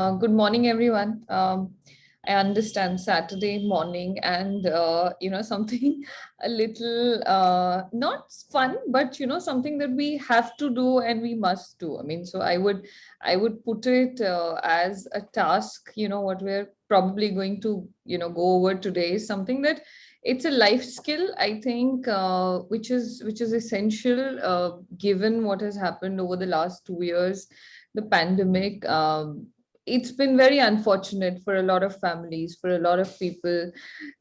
Good morning, everyone. I understand Saturday morning and, something a little not fun, but, something that we have to do and we must do. I mean, so I would put it as a task, what we're probably going to, go over today is something that it's a life skill, I think, which is essential, given what has happened over the last 2 years, the pandemic. It's been very unfortunate for a lot of families, for a lot of people.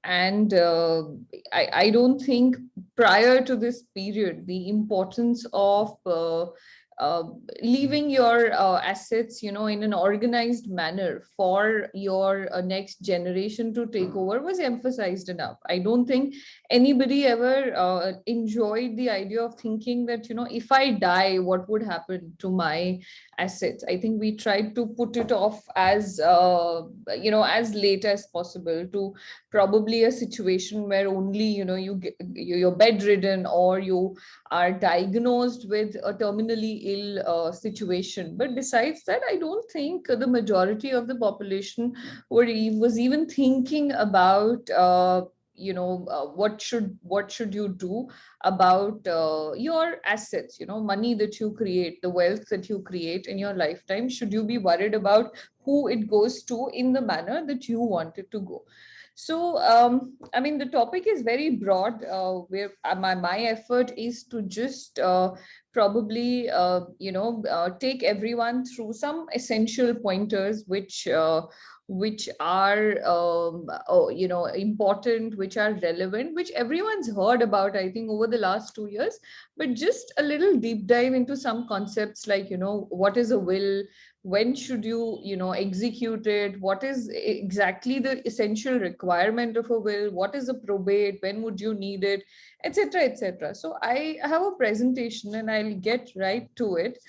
And I don't think prior to this period, the importance of uh, leaving your assets, in an organized manner for your next generation to take over was emphasized enough. I don't think anybody ever enjoyed the idea of thinking that, if I die, what would happen to my assets. I think we tried to put it off as as late as possible, to probably a situation where only you're bedridden or you are diagnosed with a terminally ill situation. But besides that, I don't think the majority of the population was even thinking about what should you do about your assets, money that you create, the wealth that you create in your lifetime. Should you be worried about who it goes to in the manner that you want it to go? So I mean, the topic is very broad, where my effort is to just probably take everyone through some essential pointers which are important, which are relevant, which everyone's heard about, I think, over the last 2 years. But just a little deep dive into some concepts, like, what is a will, when should you execute it, what is exactly the essential requirement of a will, what is a probate, when would you need it, etc., etc. So I have a presentation and I'll get right to it.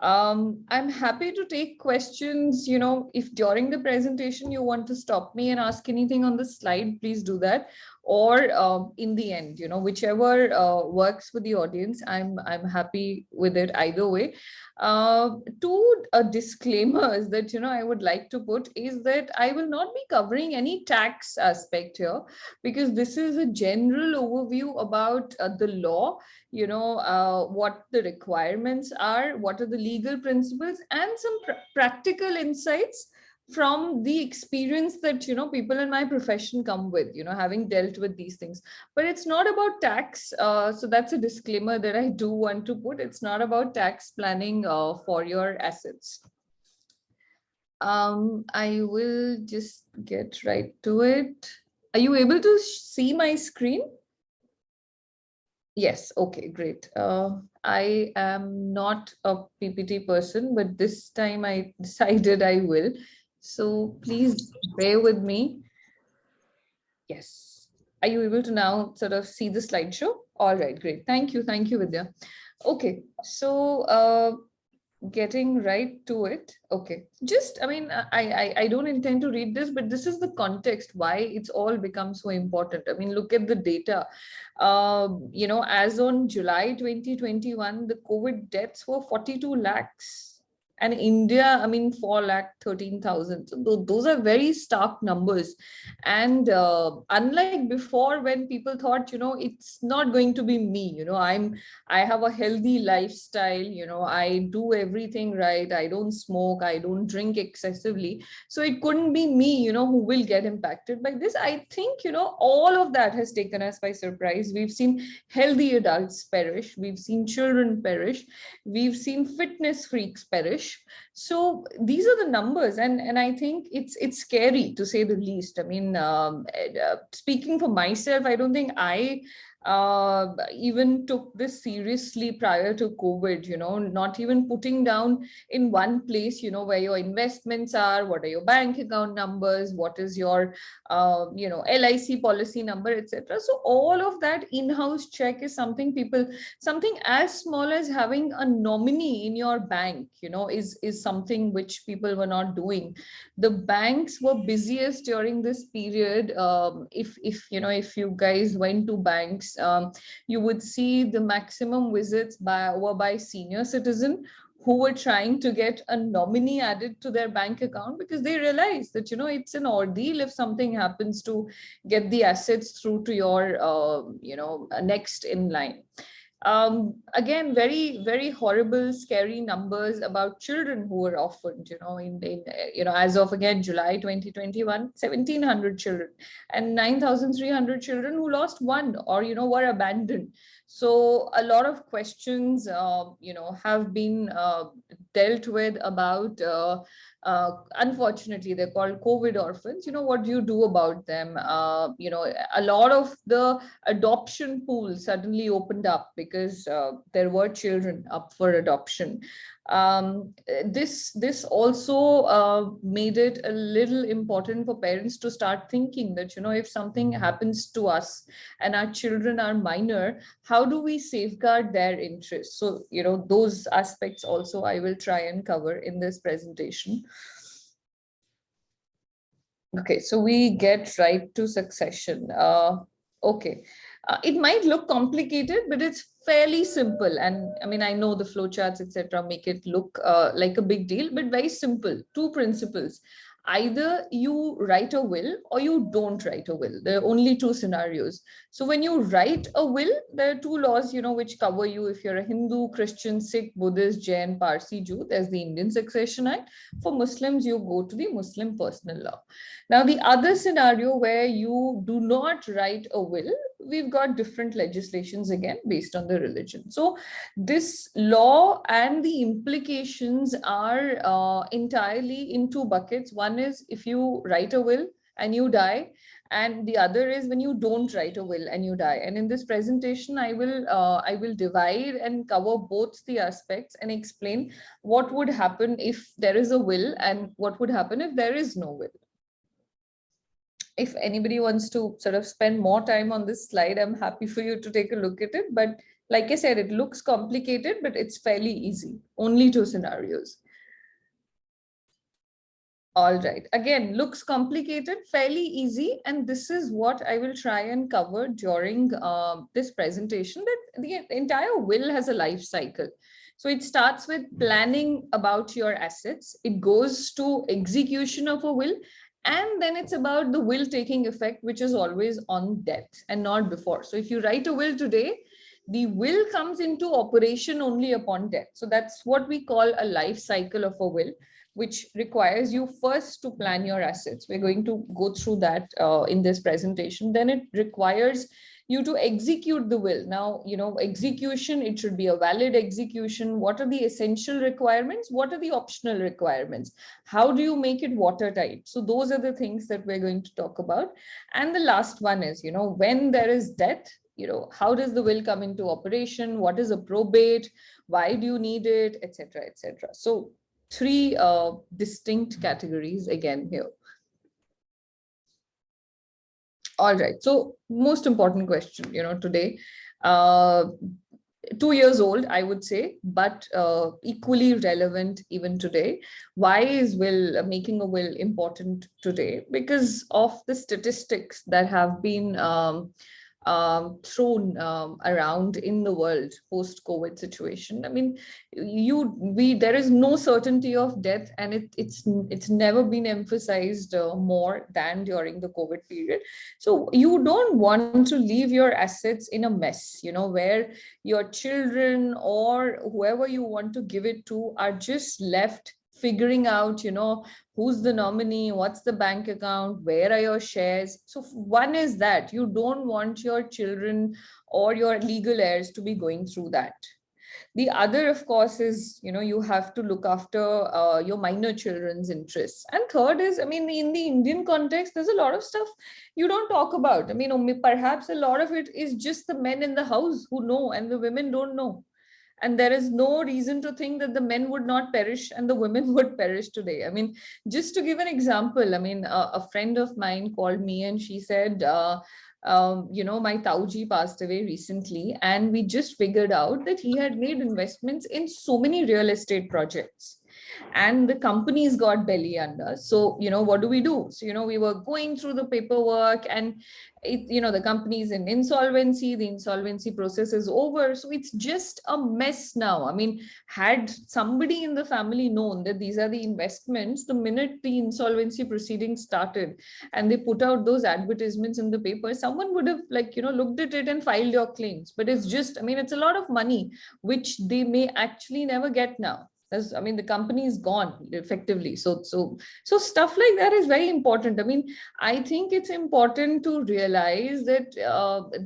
I'm happy to take questions. If during the presentation you want to stop me and ask anything on the slide, please do that. Or in the end, whichever works for the audience, I'm happy with it either way. Two disclaimers that I would like to put is that I will not be covering any tax aspect here, because this is a general overview about the law, what the requirements are, what are the legal principles, and some practical insights from the experience that people in my profession come with, having dealt with these things. But it's not about tax, so that's a disclaimer that I do want to put. It's not about tax planning for your assets. I will just get right to it. Are you able to see my screen? Yes, okay, great. I am not a PPT person, but this time I decided I will. So please bear with me. Yes. Are you able to now sort of see the slideshow? All right, great. Thank you. Thank you, Vidya. Okay, so getting right to it. Okay, just, I mean, I don't intend to read this, but this is the context why it's all become so important. I mean, look at the data. As on July 2021, the COVID deaths were 42 lakhs. And India, I mean, 4,13,000. So those are very stark numbers. And unlike before, when people thought, it's not going to be me, I have a healthy lifestyle, I do everything right, I don't smoke, I don't drink excessively, so it couldn't be me, who will get impacted by this. I think, all of that has taken us by surprise. We've seen healthy adults perish, we've seen children perish, we've seen fitness freaks perish. So these are the numbers, and I think it's scary, to say the least. I mean, speaking for myself, I don't think I even took this seriously prior to COVID, not even putting down in one place, where your investments are, what are your bank account numbers, what is your, LIC policy number, etc. So all of that in-house check is something as small as having a nominee in your bank, is something which people were not doing. The banks were busiest during this period. If you guys went to banks, you would see the maximum visits were by senior citizen who were trying to get a nominee added to their bank account because they realized that, it's an ordeal if something happens to get the assets through to your, next in line. Again, very, very horrible, scary numbers about children who were orphaned, as of again July 2021, 1,700 children and 9,300 children who lost one or, were abandoned. So a lot of questions, have been dealt with about, unfortunately, they're called COVID orphans. What do you do about them? A lot of the adoption pool suddenly opened up because there were children up for adoption. This also made it a little important for parents to start thinking that, if something happens to us and our children are minor, how do we safeguard their interests? So, those aspects also I will try and cover in this presentation. Okay, so we get right to succession. Okay, it might look complicated, but it's fairly simple. And I mean, I know the flowcharts, etc., make it look like a big deal, but very simple. Two principles. Either you write a will or you don't write a will. There are only two scenarios. So when you write a will, there are two laws, which cover you. If you're a Hindu, Christian, Sikh, Buddhist, Jain, Parsi, Jew, there's the Indian Succession Act. For Muslims, you go to the Muslim personal law. Now, the other scenario where you do not write a will, we've got different legislations again based on the religion. So this law and the implications are entirely in two buckets. One is if you write a will and you die, and the other is when you don't write a will and you die. And in this presentation, I will divide and cover both the aspects and explain what would happen if there is a will and what would happen if there is no will. If anybody wants to sort of spend more time on this slide, I'm happy for you to take a look at it. But like I said, it looks complicated, but it's fairly easy. Only two scenarios. All right. Again, looks complicated, fairly easy. And this is what I will try and cover during this presentation, that the entire will has a life cycle. So it starts with planning about your assets. It goes to execution of a will. And then it's about the will taking effect, which is always on death and not before. So if you write a will today, the will comes into operation only upon death. So that's what we call a life cycle of a will, which requires you first to plan your assets. We're going to go through that in this presentation. Then it requires you to execute the will. Now, execution, it should be a valid execution. What are the essential requirements? What are the optional requirements? How do you make it watertight? So those are the things that we're going to talk about. And the last one is, when there is death, how does the will come into operation? What is a probate? Why do you need it, etc., etc. So three distinct categories again here. All right, so most important question, today, 2 years old, I would say, but equally relevant even today. Why is making a will important today? Because of the statistics that have been thrown around in the world post-COVID situation. I mean, there is no certainty of death, and it's never been emphasized more than during the COVID period. So you don't want to leave your assets in a mess, where your children or whoever you want to give it to are just left figuring out, who's the nominee, what's the bank account, where are your shares. So one is that you don't want your children or your legal heirs to be going through that. The other, of course, is, you have to look after your minor children's interests. And third is, I mean, in the Indian context, there's a lot of stuff you don't talk about. I mean, perhaps a lot of it is just the men in the house who know and the women don't know. And there is no reason to think that the men would not perish and the women would perish today. I mean, just to give an example, I mean, a friend of mine called me and she said, my Tauji passed away recently, and we just figured out that he had made investments in so many real estate projects. and the companies got belly under. So, what do we do? So, we were going through the paperwork, and the company's in insolvency, the insolvency process is over. So it's just a mess now. I mean, had somebody in the family known that these are the investments, the minute the insolvency proceedings started and they put out those advertisements in the paper, someone would have looked at it and filed your claims. But it's just, I mean, it's a lot of money which they may actually never get now. I mean, the company is gone effectively. So stuff like that is very important. I mean, I think it's important to realize that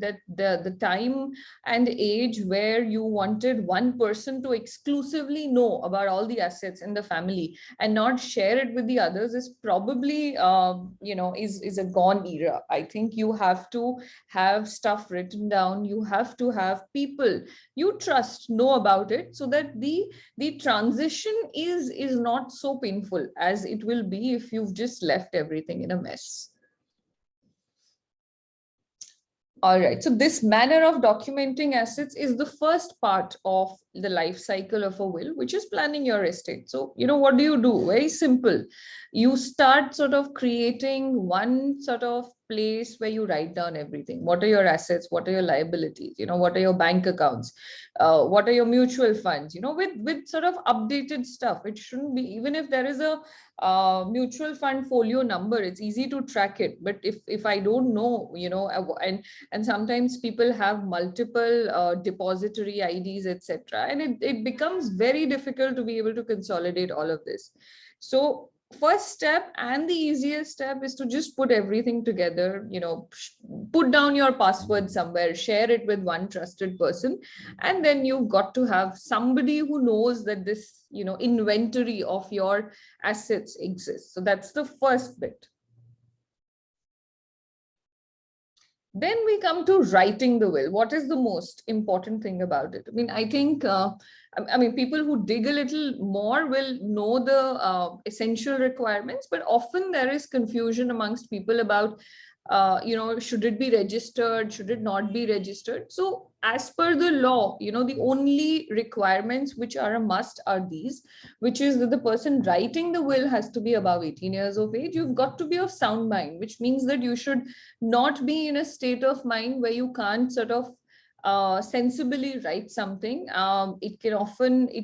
that the time and age where you wanted one person to exclusively know about all the assets in the family and not share it with the others is probably is a gone era. I think you have to have stuff written down. You have to have people you trust know about it, so that the transition is not so painful as it will be if you've just left everything in a mess. All right, so this manner of documenting assets is the first part of the life cycle of a will, which is planning your estate. So, what do? Very simple. You start sort of creating one sort of place where you write down everything. What are your assets? What are your liabilities? What are your bank accounts? What are your mutual funds? With sort of updated stuff. It shouldn't be, even if there is a mutual fund folio number, it's easy to track it. But if I don't know, and sometimes people have multiple depository IDs, etc., and it becomes very difficult to be able to consolidate all of this. So first step and the easiest step is to just put everything together, put down your password somewhere, share it with one trusted person, and then you've got to have somebody who knows that this inventory of your assets exists. So that's the first bit. Then we come to writing the will. What is the most important thing about it? I mean, I think, people who dig a little more will know the essential requirements, but often there is confusion amongst people about, should it be registered? Should it not be registered? So as per the law, the only requirements which are a must are these, which is that the person writing the will has to be above 18 years of age. You've got to be of sound mind, which means that you should not be in a state of mind where you can't sort of sensibly write something.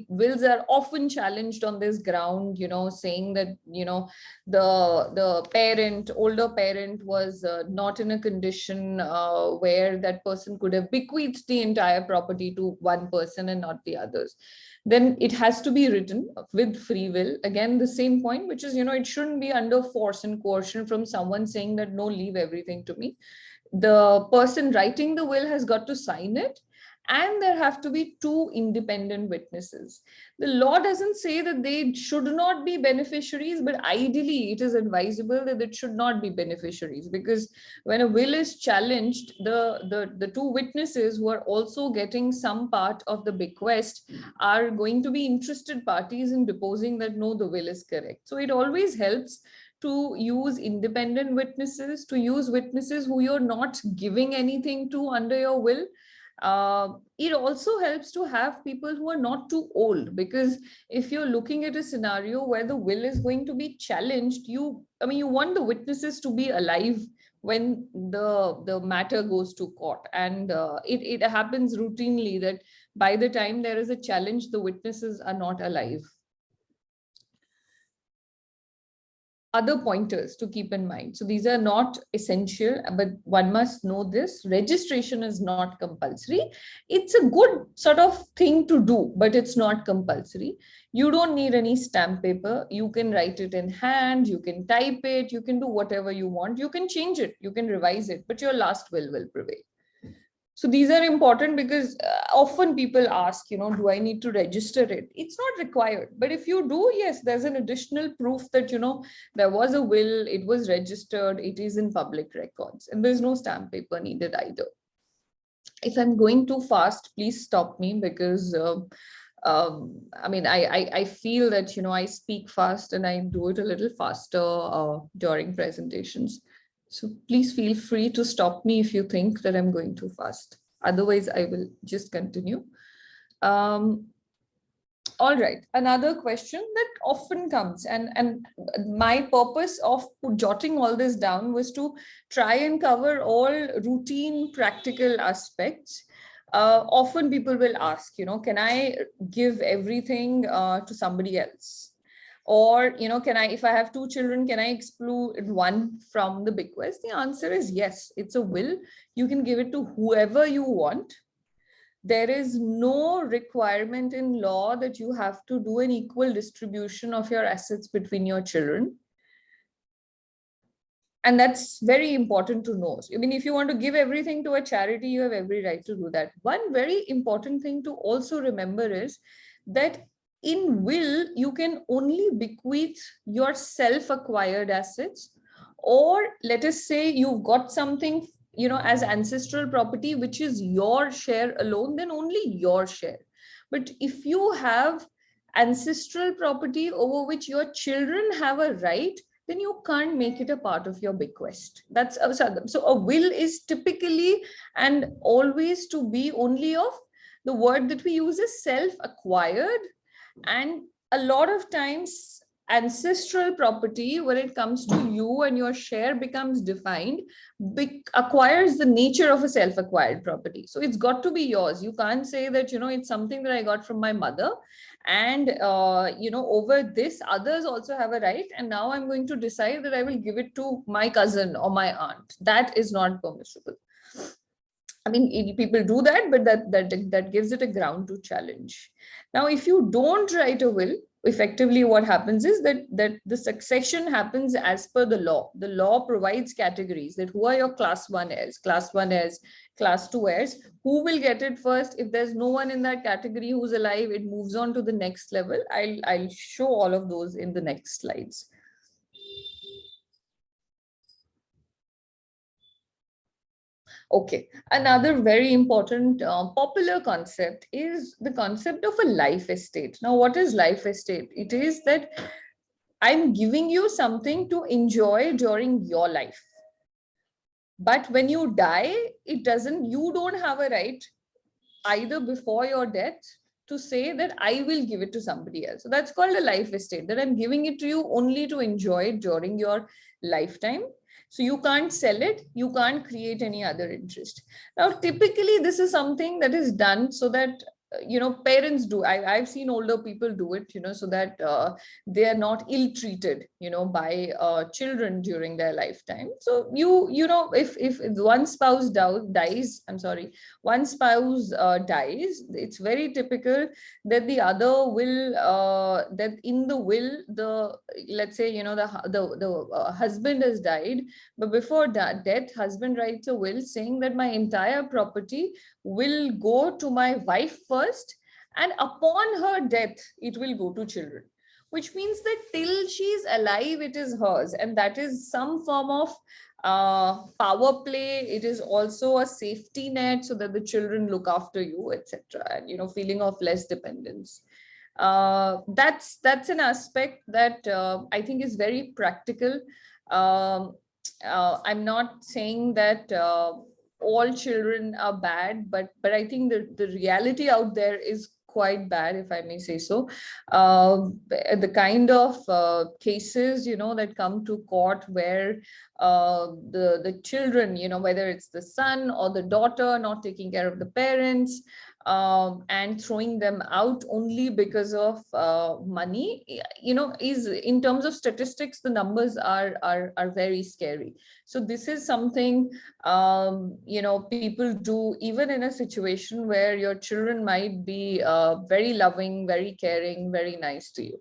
Wills are often challenged on this ground, saying that, the older parent was not in a condition where that person could have bequeathed the entire property to one person and not the others. Then it has to be written with free will. Again, the same point, which is, it shouldn't be under force and coercion from someone saying that, no, leave everything to me. The person writing the will has got to sign it, and there have to be two independent witnesses. The law doesn't say that they should not be beneficiaries, but ideally it is advisable that it should not be beneficiaries, because when a will is challenged, the two witnesses who are also getting some part of the bequest are going to be interested parties in deposing that, no, the will is correct. So it always helps to use independent witnesses, to use witnesses who you're not giving anything to under your will. It also helps to have people who are not too old, because if you're looking at a scenario where the will is going to be challenged, you want the witnesses to be alive when the matter goes to court. And it happens routinely that by the time there is a challenge, the witnesses are not alive. Other pointers to keep in mind. So these are not essential, but one must know this. Registration is not compulsory. It's a good sort of thing to do, but it's not compulsory. You don't need any stamp paper. You can write it in hand, you can type it, you can do whatever you want. You can change it, you can revise it, but your last will prevail. So these are important because often people ask, do I need to register it? It's not required. But if you do, yes, there's an additional proof that, there was a will, it was registered, it is in public records, and there's no stamp paper needed either. If I'm going too fast, please stop me, because I feel that, I speak fast and I do it a little faster during presentations. So please feel free to stop me if you think that I'm going too fast. Otherwise, I will just continue. All right, another question that often comes, and my purpose of jotting all this down was to try and cover all routine practical aspects. Often people will ask, can I give everything to somebody else? Or, can I, if I have two children, can I exclude one from the bequest? The answer is yes, it's a will. You can give it to whoever you want. There is no requirement in law that you have to do an equal distribution of your assets between your children. And that's very important to know. I mean, if you want to give everything to a charity, you have every right to do that. One very important thing to also remember is that in will, you can only bequeath your self-acquired assets, or let us say you've got something as ancestral property, which is your share alone, then only your share. But if you have ancestral property over which your children have a right, then you can't make it a part of your bequest. That's so a will is typically and always to be only of, the word that we use is self-acquired, and a lot of times ancestral property, when it comes to you and your share becomes defined, acquires the nature of a self-acquired property. So it's got to be yours. You can't say that it's something that I got from my mother, and over this others also have a right, and now I'm going to decide that I will give it to my cousin or my aunt. That is not permissible. I mean, people do that, but that gives it a ground to challenge. Now, if you don't write a will, effectively what happens is that the succession happens as per the law. The law provides categories, that who are your class 1 heirs, class 1 heirs, class 2 heirs, who will get it first. If there's no one in that category who's alive, it moves on to the next level. I'll show all of those in the next slides. Okay, another very important popular concept is the concept of a life estate. Now, what is life estate? It is that I'm giving you something to enjoy during your life. But when you die, you don't have a right either before your death to say that I will give it to somebody else. So that's called a life estate, that I'm giving it to you only to enjoy it during your lifetime. So you can't sell it, you can't create any other interest. Now, typically, this is something that is done so that parents do. I've seen older people do it, so that they are not ill-treated, by children during their lifetime. So if one spouse dies, I'm sorry, one spouse dies, it's very typical that the other will, that in the will, let's say, the husband has died, but before that death, husband writes a will saying that my entire property will go to my wife first, and upon her death, it will go to children, which means that till she's alive, it is hers. And that is some form of power play. It is also a safety net so that the children look after you, etc. And, feeling of less dependence. That's an aspect that I think is very practical. I'm not saying that all children are bad, but I think the reality out there is quite bad, if I may say so. The kind of cases, that come to court where the children, whether it's the son or the daughter not taking care of the parents, and throwing them out only because of money, is, in terms of statistics, the numbers are very scary. So this is something people do even in a situation where your children might be very loving, very caring, very nice to you.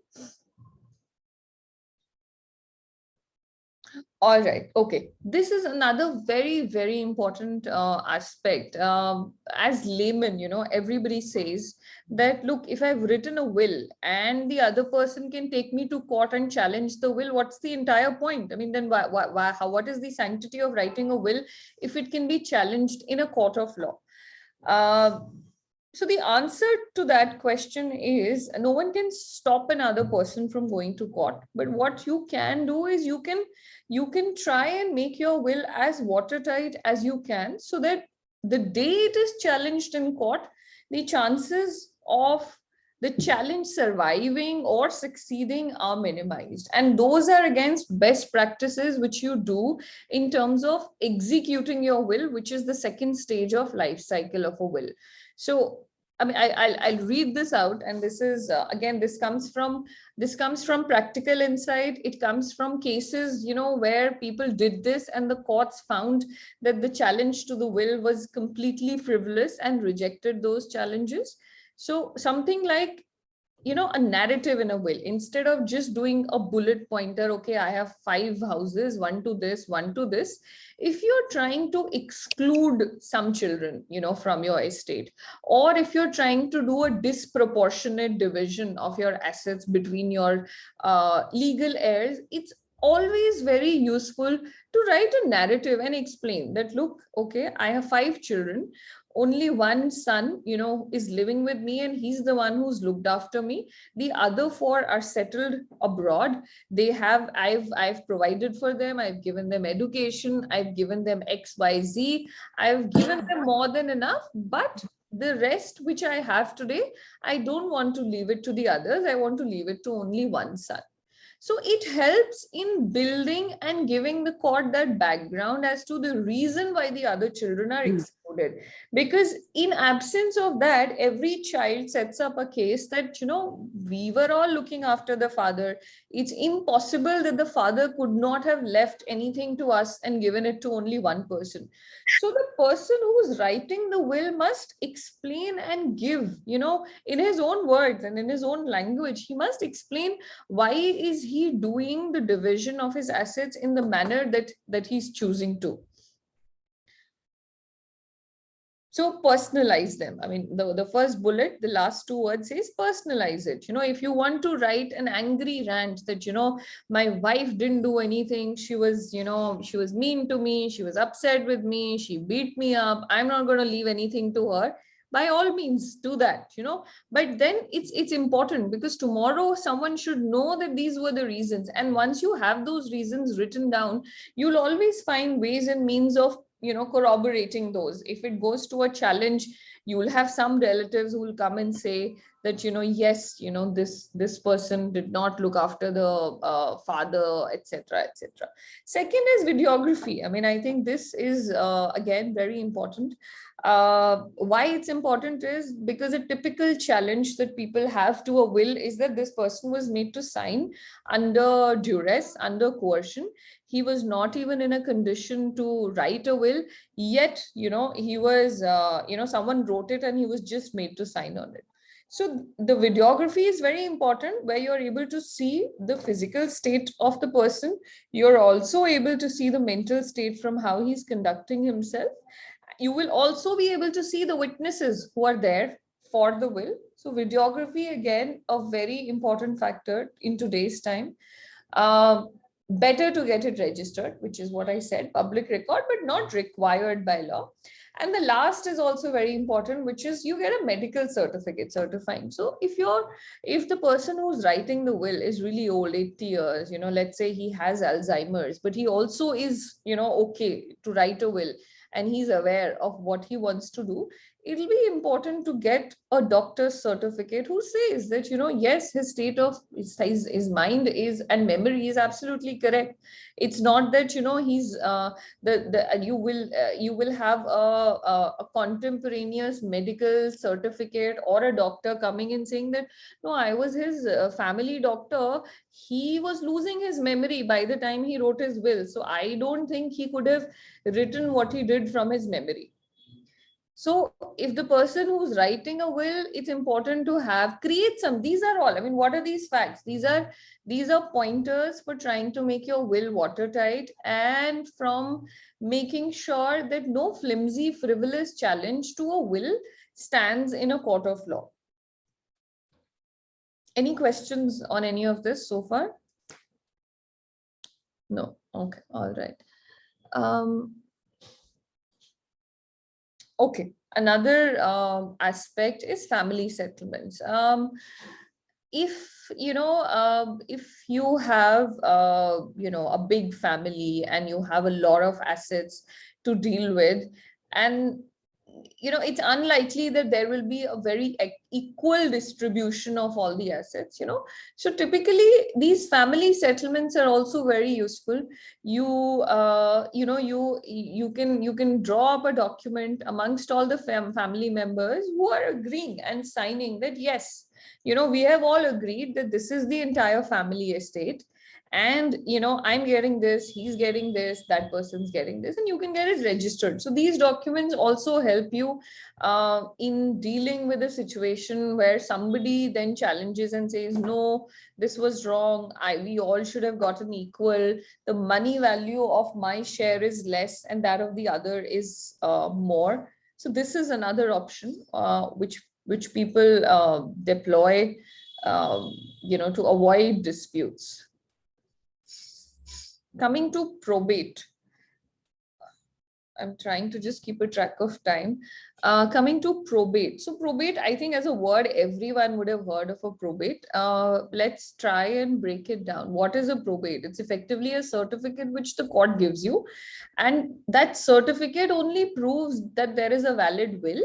All right. Okay. This is another very, very important aspect. As laymen, everybody says that, look, if I've written a will and the other person can take me to court and challenge the will, what's the entire point? I mean, then what is the sanctity of writing a will if it can be challenged in a court of law? So the answer to that question is no one can stop another person from going to court. But what you can do is you can try and make your will as watertight as you can, so that the day it is challenged in court, the chances of the challenge surviving or succeeding are minimized. And those are against best practices which you do in terms of executing your will, which is the second stage of life cycle of a will. So I mean, I'll read this out, and this is again, this comes from practical insight. It comes from cases, where people did this, and the courts found that the challenge to the will was completely frivolous and rejected those challenges. So something like, a narrative in a will, instead of just doing a bullet pointer, okay, I have 5 houses, one to this, one to this. If you're trying to exclude some children, from your estate, or if you're trying to do a disproportionate division of your assets between your legal heirs, it's always very useful to write a narrative and explain that, look, okay, I have 5 children, only one son, is living with me, and he's the one who's looked after me. The other 4 are settled abroad. I've provided for them. I've given them education. I've given them XYZ. I've given them more than enough, but the rest which I have today, I don't want to leave it to the others. I want to leave it to only one son. So it helps in building and giving the court that background as to the reason why the other children are excluded. Because in absence of that, every child sets up a case that, we were all looking after the father. It's impossible that the father could not have left anything to us and given it to only one person. So the person who is writing the will must explain and give, in his own words and in his own language, he must explain why is he doing the division of his assets in the manner that he's choosing to. So personalize them. I mean, the first bullet, the last 2 words says personalize it. If you want to write an angry rant that, my wife didn't do anything, she was mean to me, she was upset with me, she beat me up, I'm not going to leave anything to her. By all means, do that, but then it's important, because tomorrow someone should know that these were the reasons. And once you have those reasons written down, you'll always find ways and means of corroborating those. If it goes to a challenge, you will have some relatives who will come and say that, yes, this person did not look after the father, etc., etc. Second is videography. I mean, I think this is again very important. Why it's important is because a typical challenge that people have to a will is that this person was made to sign under duress, under coercion. He was not even in a condition to write a will, yet, he was, someone wrote it and he was just made to sign on it. So the videography is very important, where you're able to see the physical state of the person. You're also able to see the mental state from how he's conducting himself. You will also be able to see the witnesses who are there for the will. So videography, again, a very important factor in today's time. Better to get it registered, which is what I said, public record, but not required by law. And the last is also very important, which is you get a medical certificate certifying. So if the person who's writing the will is really old, 80 years, let's say he has Alzheimer's, but he also is, okay to write a will, and he's aware of what he wants to do, it'll be important to get a doctor's certificate who says that, yes, his state of his mind is and memory is absolutely correct. It's not that, he's you will have a contemporaneous medical certificate or a doctor coming in saying that, no, I was his family doctor. He was losing his memory by the time he wrote his will. So I don't think he could have written what he did from his memory. So if the person who's writing a will, it's important to create some, these are all, I mean, what are these facts? These are pointers for trying to make your will watertight, and from making sure that no flimsy, frivolous challenge to a will stands in a court of law. Any questions on any of this so far? No. Okay. All right. Okay, another aspect is family settlements. If you have a big family and you have a lot of assets to deal with, and it's unlikely that there will be a very equal distribution of all the assets. So typically these family settlements are also very useful. You can draw up a document amongst all the family members who are agreeing and signing that, yes, we have all agreed that this is the entire family estate, and I'm getting this, he's getting this, that person's getting this, and you can get it registered. So these documents also help you in dealing with a situation where somebody then challenges and says, no, this was wrong, we all should have gotten equal, the money value of my share is less and that of the other is more. So this is another option which people deploy to avoid disputes. Coming to probate, I'm trying to just keep a track of time. Coming to probate. So probate, I think as a word, everyone would have heard of a probate. Let's try and break it down. What is a probate? It's effectively a certificate which the court gives you. And that certificate only proves that there is a valid will,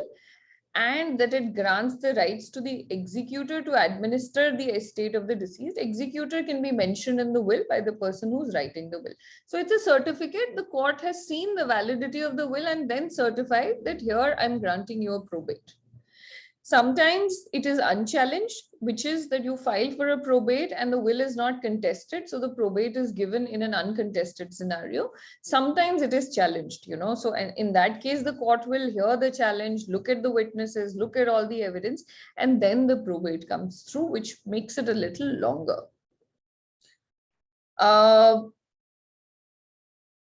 and that it grants the rights to the executor to administer the estate of the deceased. Executor can be mentioned in the will by the person who's writing the will. So it's a certificate. The court has seen the validity of the will and then certified that here I'm granting you a probate. Sometimes it is unchallenged, which is that you file for a probate and the will is not contested. So the probate is given in an uncontested scenario. Sometimes it is challenged, So in that case, the court will hear the challenge, look at the witnesses, look at all the evidence, and then the probate comes through, which makes it a little longer.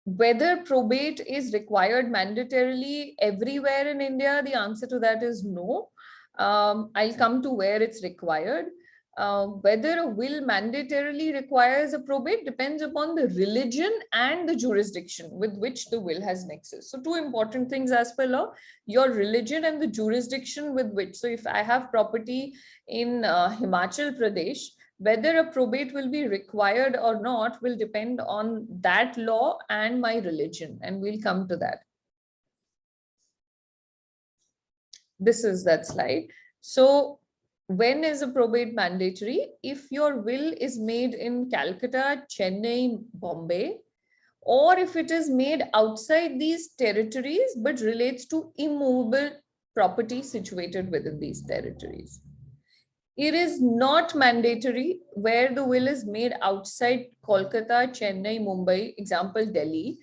Whether probate is required mandatorily everywhere in India, the answer to that is no. I'll come to where it's required. Whether a will mandatorily requires a probate depends upon the religion and the jurisdiction with which the will has nexus. So two important things as per law: your religion and the jurisdiction with which. So if I have property in Himachal Pradesh, whether a probate will be required or not will depend on that law and my religion, and we'll come to that. This is that slide. So when is a probate mandatory? If your will is made in Calcutta, Chennai, Bombay, or if it is made outside these territories but relates to immovable property situated within these territories. It is not mandatory where the will is made outside Kolkata, Chennai, Mumbai, example Delhi,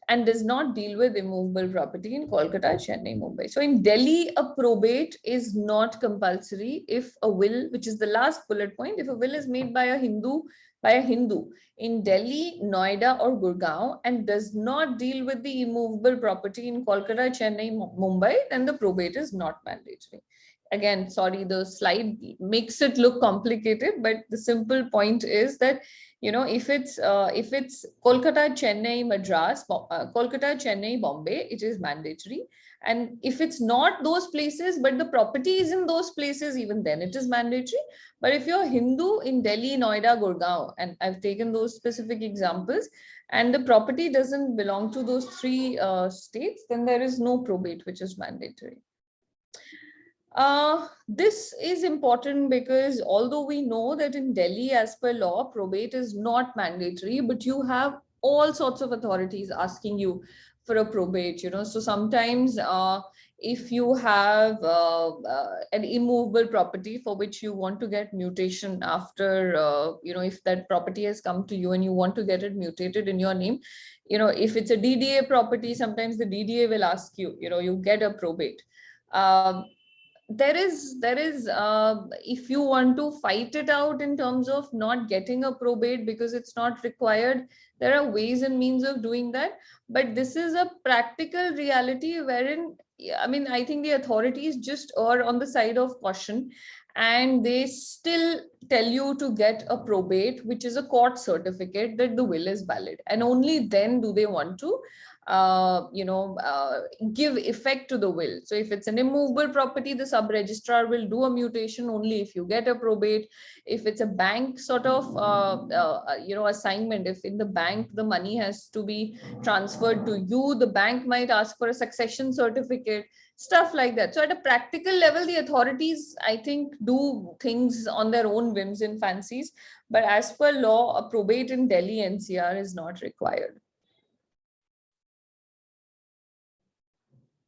and does not deal with immovable property in Kolkata, Chennai, Mumbai. So in Delhi, a probate is not compulsory if a will, which is the last bullet point, if a will is made by a Hindu in Delhi, Noida, or Gurgaon and does not deal with the immovable property in Kolkata, Chennai, Mumbai, then the probate is not mandatory. Again, sorry, the slide makes it look complicated, but the simple point is that, if it's Kolkata, Chennai, Madras, Kolkata, Chennai, Bombay, it is mandatory. And if it's not those places, but the property is in those places, even then it is mandatory. But if you're Hindu in Delhi, Noida, Gurgaon, and I've taken those specific examples, and the property doesn't belong to those three states, then there is no probate, which is mandatory. This is important because although we know that in Delhi, as per law, probate is not mandatory, but you have all sorts of authorities asking you for a probate, So sometimes if you have an immovable property for which you want to get mutation after, if that property has come to you and you want to get it mutated in your name, if it's a DDA property, sometimes the DDA will ask you, you get a probate. There is if you want to fight it out in terms of not getting a probate because it's not required, there are ways and means of doing that, but this is a practical reality wherein, I think the authorities just err on the side of caution, and they still tell you to get a probate, which is a court certificate that the will is valid, and only then do they want to give effect to the will. So if it's an immovable property, the sub registrar will do a mutation only if you get a probate. If it's a bank sort of assignment, if in the bank the money has to be transferred to you, the bank might ask for a succession certificate, stuff like that. So at a practical level, the authorities, I think, do things on their own whims and fancies, but as per law, a probate in Delhi NCR is not required.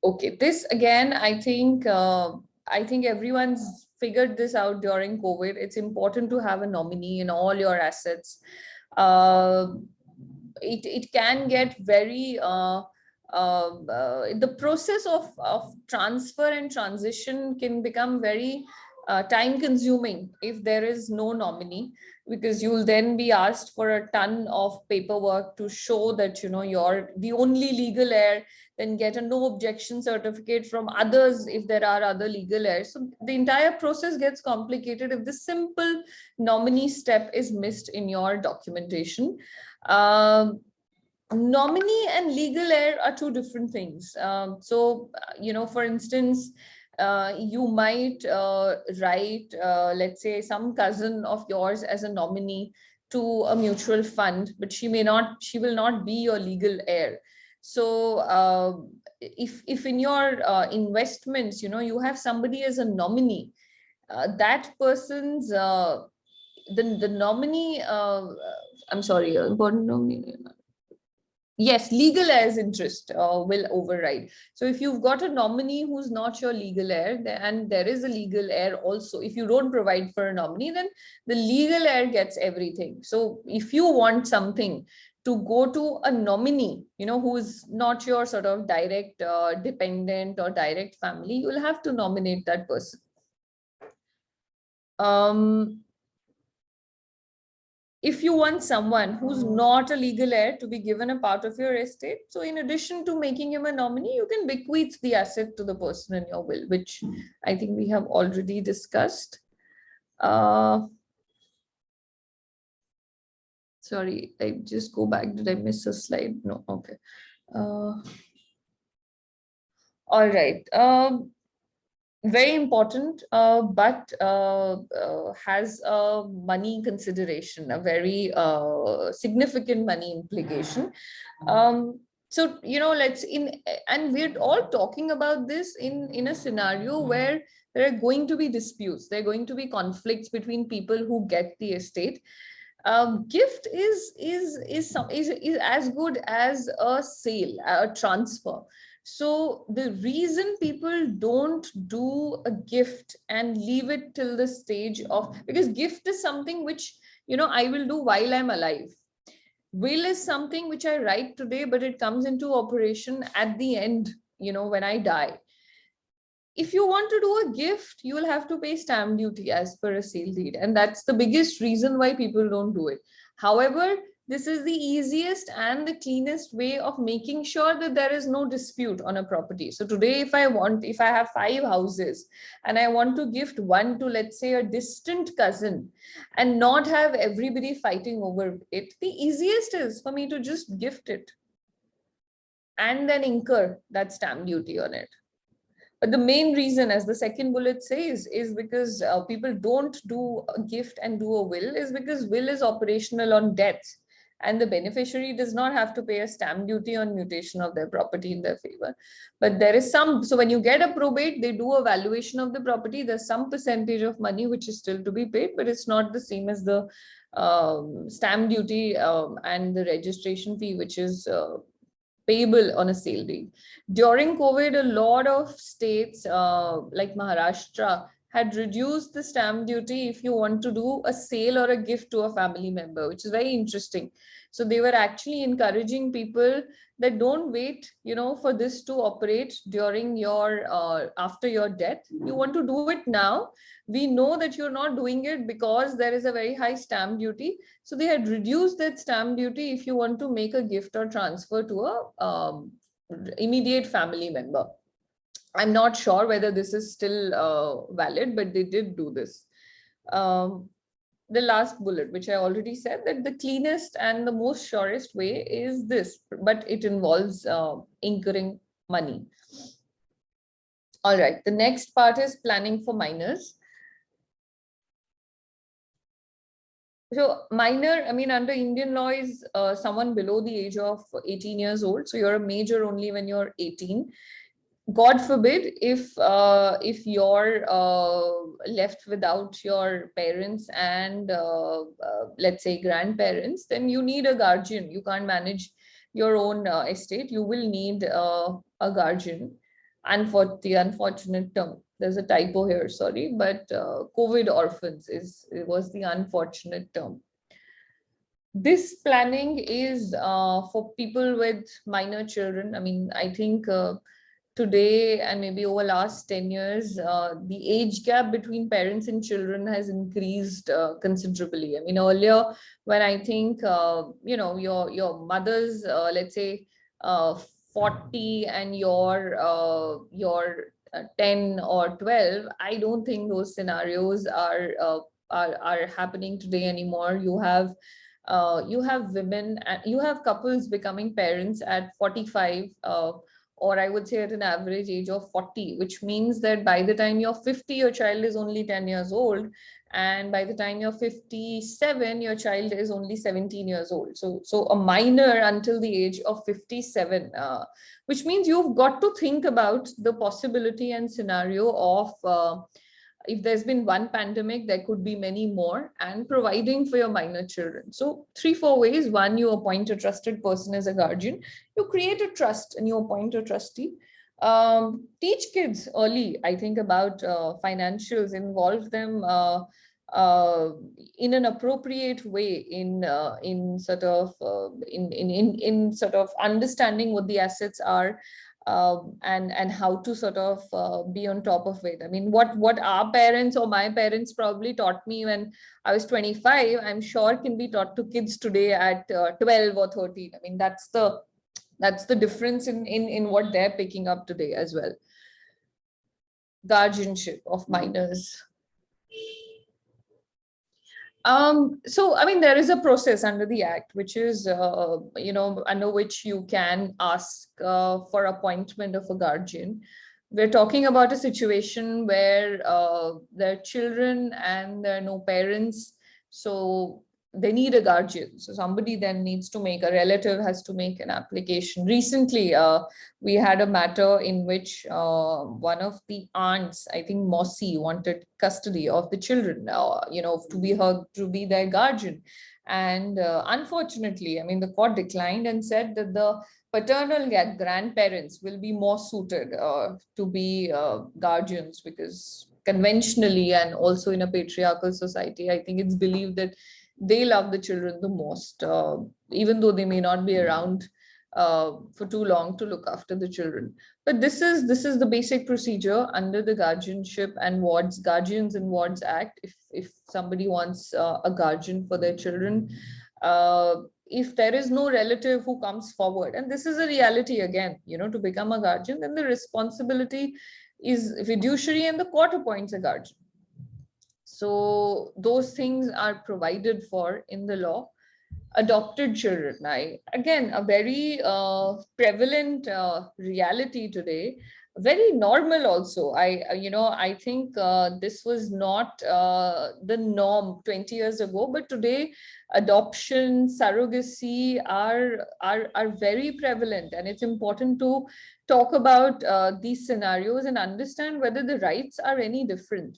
Okay, this again, I think everyone's figured this out during COVID. It's important to have a nominee in all your assets. It can get very the process of transfer and transition can become very time consuming if there is no nominee, because you'll then be asked for a ton of paperwork to show that you're the only legal heir, then get a no objection certificate from others if there are other legal heirs. So the entire process gets complicated if the simple nominee step is missed in your documentation. Nominee and legal heir are two different things. For instance, you might write, let's say, some cousin of yours as a nominee to a mutual fund, but she will not be your legal heir. So if in your investments, you have somebody as a nominee, that person's the nominee, I'm sorry, important nominee. Yes, legal heir's interest will override. So if you've got a nominee who's not your legal heir, and there is a legal heir also, if you don't provide for a nominee, then the legal heir gets everything. So if you want something to go to a nominee, who is not your sort of direct dependent or direct family, you will have to nominate that person. If you want someone who's not a legal heir to be given a part of your estate, so in addition to making him a nominee, you can bequeath the asset to the person in your will, which I think we have already discussed. Sorry, I just go back. Did I miss a slide? No, okay. All right. Very important, but has a money consideration, a very significant money implication. So and we're all talking about this in a scenario where there are going to be disputes, there are going to be conflicts between people who get the estate. Gift is as good as a sale, a transfer. So the reason people don't do a gift and leave it till the stage of, because gift is something which, I will do while I'm alive. Will is something which I write today, but it comes into operation at the end, when I die. If you want to do a gift, you will have to pay stamp duty as per a sale deed. And that's the biggest reason why people don't do it. However, this is the easiest and the cleanest way of making sure that there is no dispute on a property. So today, if I have 5 houses and I want to gift one to, let's say, a distant cousin and not have everybody fighting over it, the easiest is for me to just gift it and then incur that stamp duty on it. But the main reason, as the second bullet says, is because people don't do a gift and do a will, is because will is operational on death, and the beneficiary does not have to pay a stamp duty on mutation of their property in their favor. But there is so when you get a probate, they do a valuation of the property. There's some percentage of money which is still to be paid, but it's not the same as the stamp duty and the registration fee, which is payable on a sale deed. During COVID, a lot of states like Maharashtra had reduced the stamp duty if you want to do a sale or a gift to a family member, which is very interesting. So they were actually encouraging people that don't wait, for this to operate during your after your death. You want to do it now. We know that you're not doing it because there is a very high stamp duty. So they had reduced that stamp duty if you want to make a gift or transfer to a immediate family member. I'm not sure whether this is still valid, but they did do this. the last bullet, which I already said, that the cleanest and the most surest way is this, but it involves incurring money. All right, the next part is planning for minors. So minor, I mean, under Indian law is someone below the age of 18 years old. So you're a major only when you're 18. God forbid if you're left without your parents and let's say grandparents, then you need a guardian. You can't manage your own estate. You will need a guardian. And for the unfortunate term, there's a typo here, sorry, but COVID orphans was the unfortunate term. This planning is for people with minor children. I mean, I think today and maybe over last 10 years, the age gap between parents and children has increased considerably. I mean, earlier when I think, your mother's, let's say, 40 and your 10 or 12, I don't think those scenarios are happening today anymore. You have women, you have couples becoming parents at 45, or I would say at an average age of 40, which means that by the time you're 50, your child is only 10 years old. And by the time you're 57, your child is only 17 years old. So a minor until the age of 57, which means you've got to think about the possibility and scenario of if there's been one pandemic, there could be many more, and providing for your minor children. So 3-4 ways. One, you appoint a trusted person as a guardian. You create a trust and you appoint a trustee. Teach kids early, I think, about financials, involve them in an appropriate way in sort of in sort of understanding what the assets are, and how to sort of be on top of it. I mean, what our parents or my parents probably taught me when I was 25, I'm sure can be taught to kids today at 12 or 13. I mean, that's the difference in what they're picking up today as well. Guardianship of minors. So, I mean, there is a process under the Act, which is, under which you can ask for appointment of a guardian. We're talking about a situation where there are children and there are no parents. So they need a guardian. So somebody then needs to a relative has to make an application. Recently, we had a matter in which one of the aunts, I think Mossy, wanted custody of the children, to be their guardian. And unfortunately, I mean, the court declined and said that the paternal grandparents will be more suited to be guardians, because conventionally and also in a patriarchal society, I think it's believed that they love the children the most, even though they may not be around for too long to look after the children. But this is the basic procedure under the Guardians and Wards Act. If somebody wants a guardian for their children, if there is no relative who comes forward, and this is a reality again, to become a guardian, then the responsibility is fiduciary and the court appoints a guardian. So those things are provided for in the law. Adopted children, again, a very prevalent reality today, very normal also. I think this was not the norm 20 years ago, but today adoption, surrogacy are very prevalent, and it's important to talk about these scenarios and understand whether the rights are any different.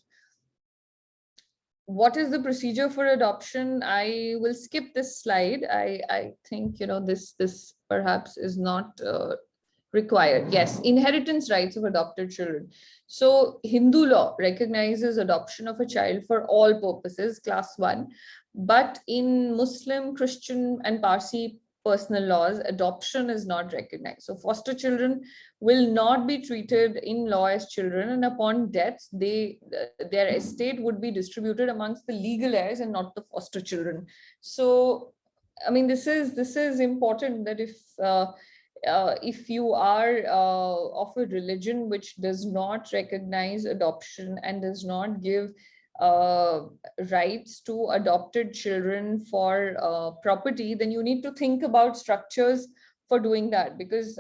What is the procedure for adoption? I will skip this slide. I think, this perhaps is not required. Yes, inheritance rights of adopted children. So Hindu law recognizes adoption of a child for all purposes, class 1. But in Muslim, Christian, and Parsi personal laws, adoption is not recognized. So foster children will not be treated in law as children, and upon death, their estate would be distributed amongst the legal heirs and not the foster children. So, I mean, this is important, that if you are of a religion which does not recognize adoption and does not give rights to adopted children for property, then you need to think about structures for doing that. Because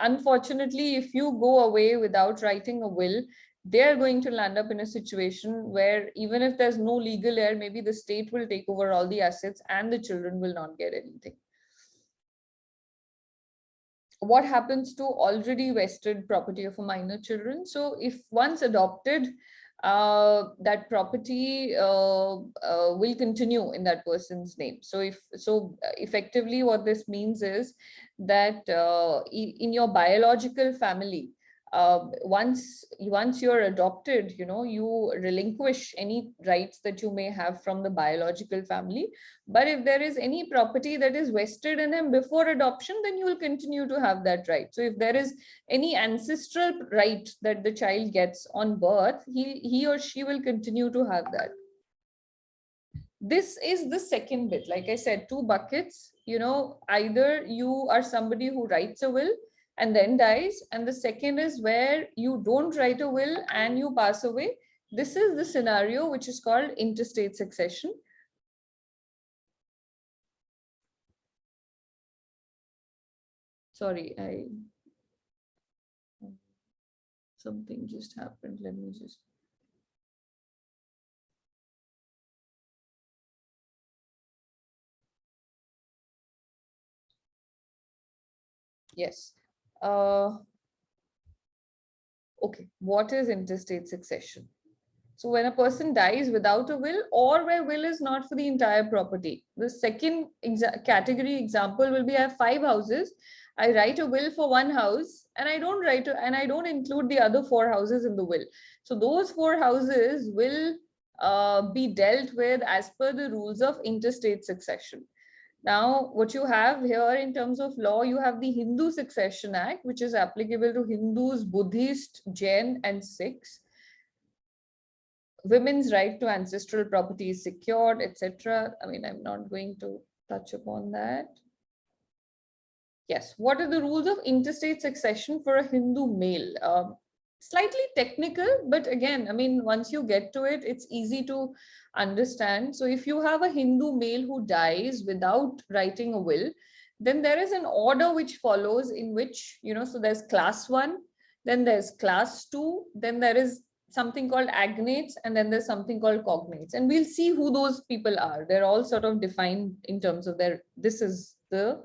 unfortunately, if you go away without writing a will, they're going to land up in a situation where even if there's no legal heir, maybe the state will take over all the assets and the children will not get anything. What happens to already vested property of a minor children? So if once adopted, that property will continue in that person's name. So effectively what this means is that in your biological family, once you're adopted, you relinquish any rights that you may have from the biological family. But if there is any property that is vested in him before adoption, then you will continue to have that right. So if there is any ancestral right that the child gets on birth, he or she will continue to have that. This is the second bit. Like I said, two buckets. Either you are somebody who writes a will and then dies, and the second is where you don't write a will and you pass away. This is the scenario which is called intestate succession. Sorry, something just happened. Let me just. Yes. Okay, what is intestate succession? So when a person dies without a will, or where will is not for the entire property. The second category example will be, I have 5 houses. I write a will for one house and I don't include the other 4 houses in the will. So those 4 houses will be dealt with as per the rules of intestate succession. Now, what you have here in terms of law, you have the Hindu Succession Act, which is applicable to Hindus, Buddhists, Jain, and Sikhs. Women's right to ancestral property is secured, etc. I mean, I'm not going to touch upon that. Yes, what are the rules of intestate succession for a Hindu male? Slightly technical, but again, I mean, once you get to it, it's easy to understand. So if you have a Hindu male who dies without writing a will, then there is an order which follows, in which, so there's class 1, then there's class 2, then there is something called agnates, and then there's something called cognates. And we'll see who those people are. They're all sort of defined in terms of this is the,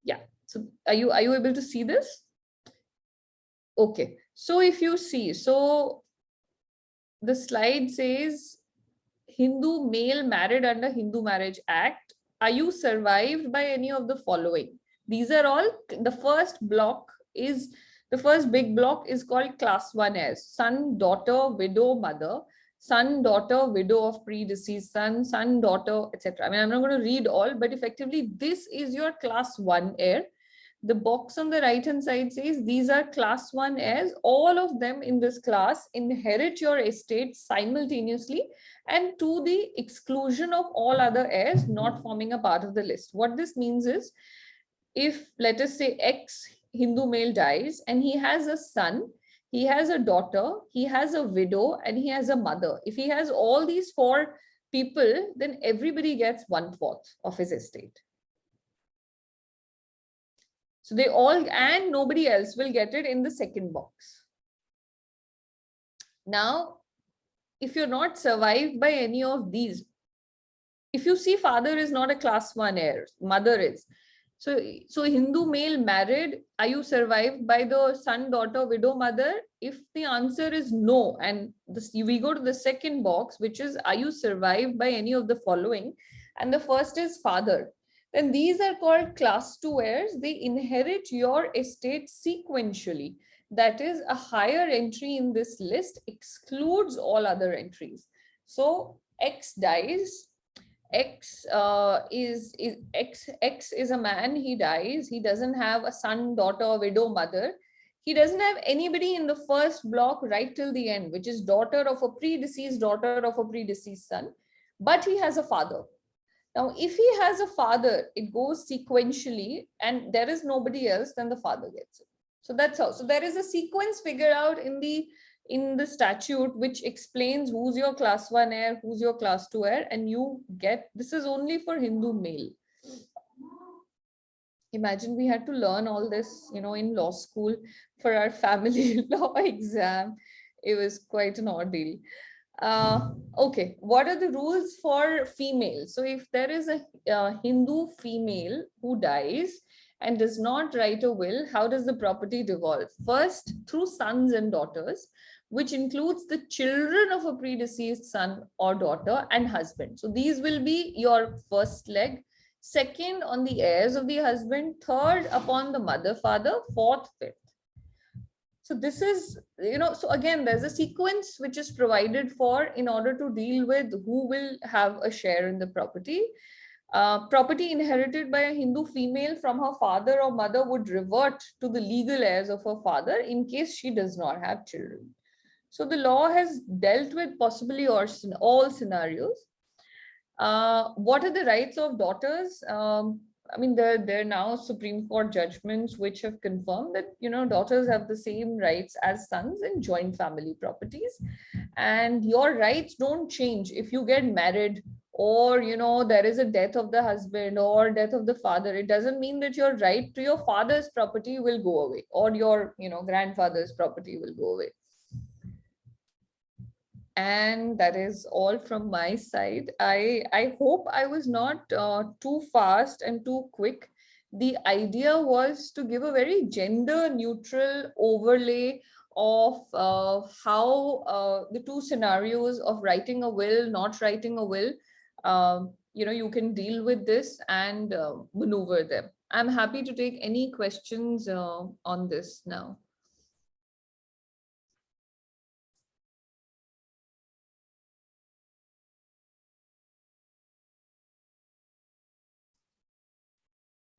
yeah. So are you able to see this? Okay. So if you see, so the slide says Hindu male married under Hindu Marriage Act. Are you survived by any of the following? These are all, the first big block is called class 1 heirs: son, daughter, widow, mother, son, daughter, widow of predeceased son, son, daughter, etc. I mean, I'm not going to read all, but effectively this is your class 1 heir. The box on the right hand side says these are class 1 heirs. All of them in this class inherit your estate simultaneously and to the exclusion of all other heirs not forming a part of the list. What this means is, if let us say X Hindu male dies and he has a son, he has a daughter, he has a widow, and he has a mother. If he has all these 4 people, then everybody gets 1/4 of his estate. So they all, and nobody else will get it in the second box. Now, if you're not survived by any of these, if you see father is not a class 1 heir, mother is. So Hindu male married, are you survived by the son, daughter, widow, mother? If the answer is no, and we go to the second box, which is, are you survived by any of the following? And the first is father. Then these are called class 2 heirs. They inherit your estate sequentially. That is, a higher entry in this list excludes all other entries. So X dies. X is a man, he dies. He doesn't have a son, daughter, widow, mother. He doesn't have anybody in the first block right till the end, which is daughter of a predeceased daughter of a predeceased son. But he has a father. Now, if he has a father, it goes sequentially and there is nobody else, then the father gets it. So that's how. So there is a sequence figured out in the in the statute which explains who's your class 1 heir, who's your class 2 heir, and you get, this is only for Hindu male. Imagine we had to learn all this, in law school for our family law exam. It was quite an ordeal. Okay, what are the rules for female? So if there is a Hindu female who dies and does not write a will, how does the property devolve? First, through sons and daughters, which includes the children of a predeceased son or daughter and husband. So these will be your first leg. Second, on the heirs of the husband. Third, upon the mother, father. Fourth, fifth. So this is, so again, there's a sequence which is provided for in order to deal with who will have a share in the property. Property inherited by a Hindu female from her father or mother would revert to the legal heirs of her father in case she does not have children. So the law has dealt with possibly all scenarios. What are the rights of daughters? I mean, there are now Supreme Court judgments which have confirmed that, daughters have the same rights as sons in joint family properties. And your rights don't change if you get married or, there is a death of the husband or death of the father. It doesn't mean that your right to your father's property will go away or your, grandfather's property will go away. And that is all from my side. I hope I was not too fast and too quick. The idea was to give a very gender neutral overlay of how the two scenarios of writing a will, not writing a will, you can deal with this and maneuver them. I'm happy to take any questions on this now.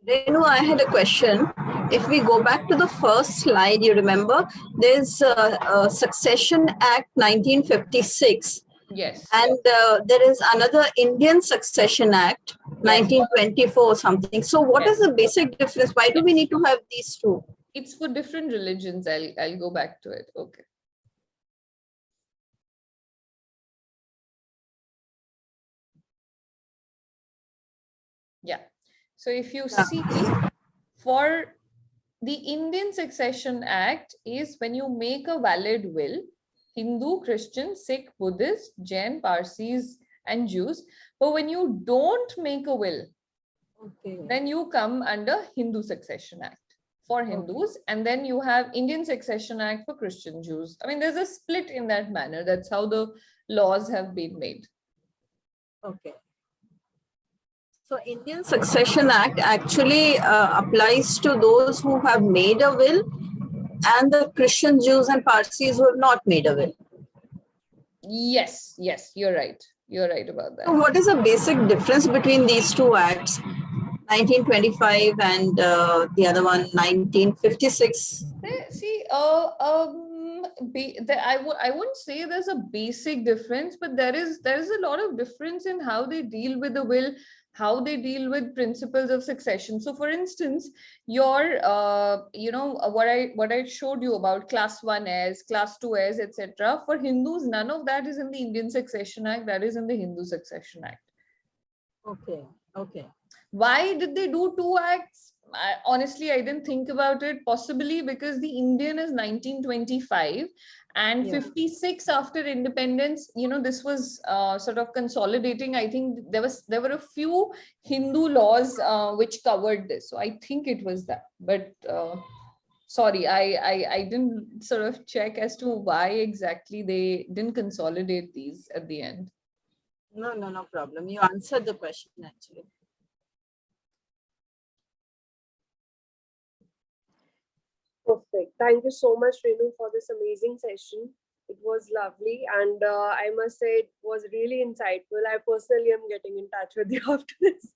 Renu, I had a question. If we go back to the first slide, you remember, there's a Succession Act 1956. Yes. And there is another Indian Succession Act 1924 something. So what is the basic difference? Why do we need to have these two? It's for different religions. I'll go back to it. Okay. Yeah. So if you see, for the Indian Succession Act is when you make a valid will, Hindu, Christian, Sikh, Buddhist, Jain, Parsis, and Jews. But when you don't make a will, then you come under Hindu Succession Act for Hindus. And then you have Indian Succession Act for Christian Jews. I mean, there's a split in that manner. That's how the laws have been made. Okay. So Indian Succession Act actually applies to those who have made a will and the Christian Jews and Parsis who have not made a will. Yes, you're right. You're right about that. So what is the basic difference between these two acts, 1925 and the other one, 1956? See, I wouldn't say there's a basic difference, but there is a lot of difference in how they deal with the will, how they deal with principles of succession. So for instance, your what I showed you about class 1 heirs, class 2 heirs, etc. For Hindus, none of that is in the Indian Succession Act. That is in the Hindu Succession Act. Okay. Why did they do two acts? Honestly, I didn't think about it. Possibly because the Indian is 1925 and 56 after independence. This was sort of consolidating. I think there were a few Hindu laws which covered this. So I think it was that. But sorry, I didn't sort of check as to why exactly they didn't consolidate these at the end. No problem. You answered the question actually. Perfect. Thank you so much, Renu, for this amazing session. It was lovely, and I must say it was really insightful. I personally am getting in touch with you after this.